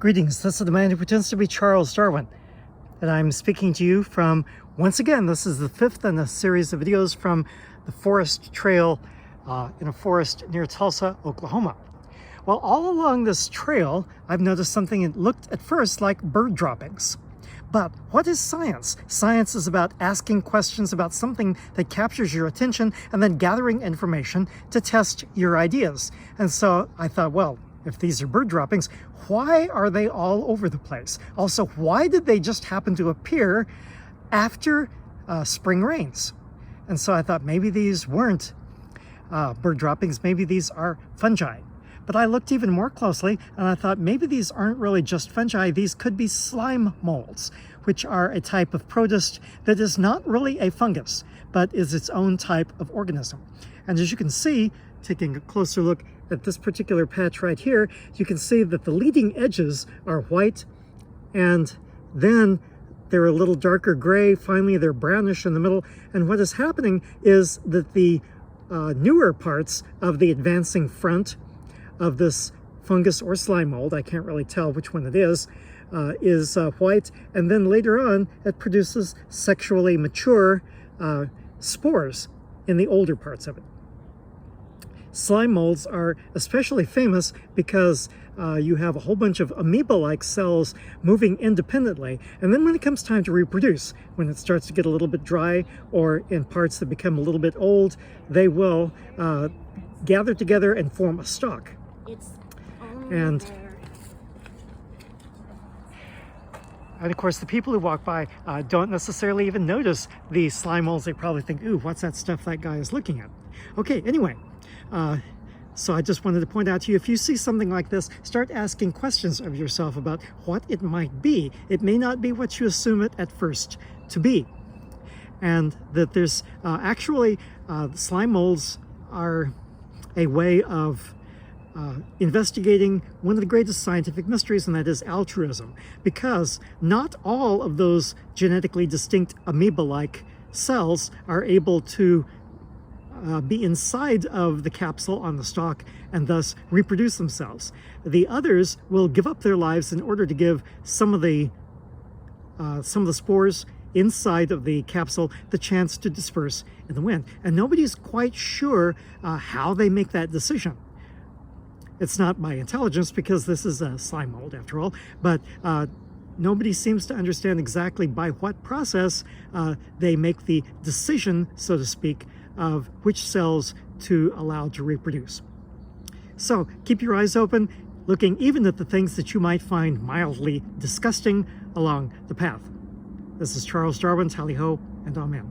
Greetings, this is the man who pretends to be Charles Darwin, and I'm speaking to you from, once again, this is the fifth in a series of videos from the forest trail in a forest near Tulsa, Oklahoma. Well, all along this trail, I've noticed something that looked at first like bird droppings. But what is science? Science is about asking questions about something that captures your attention and then gathering information to test your ideas. And so I thought, well, if these are bird droppings, why are they all over the place? Also, why did they just happen to appear after spring rains? And so I thought maybe these weren't bird droppings, maybe these are fungi. But I looked even more closely and I thought maybe these aren't really just fungi, these could be slime molds, which are a type of protist that is not really a fungus, but is its own type of organism. And as you can see, taking a closer look at this particular patch right here, you can see that the leading edges are white, and then they're a little darker gray. Finally, they're brownish in the middle. And what is happening is that the newer parts of the advancing front of this fungus or slime mold, I can't really tell which one it is white, and then later on it produces sexually mature spores in the older parts of it. Slime molds are especially famous because you have a whole bunch of amoeba-like cells moving independently, and then when it comes time to reproduce, when it starts to get a little bit dry or in parts that become a little bit old, they will gather together and form a stalk. And of course, the people who walk by don't necessarily even notice the slime molds. They probably think, ooh, what's that stuff that guy is looking at? Okay, anyway, so I just wanted to point out to you, if you see something like this, start asking questions of yourself about what it might be. It may not be what you assume it at first to be. And that there's actually, slime molds are a way of investigating one of the greatest scientific mysteries, and that is altruism, because not all of those genetically distinct amoeba-like cells are able to be inside of the capsule on the stalk and thus reproduce themselves. The others will give up their lives in order to give some of the spores inside of the capsule the chance to disperse in the wind. And nobody's quite sure how they make that decision. It's not by intelligence, because this is a slime mold after all, but nobody seems to understand exactly by what process they make the decision, so to speak, of which cells to allow to reproduce. So keep your eyes open, looking even at the things that you might find mildly disgusting along the path. This is Charles Darwin, tally ho, and amen.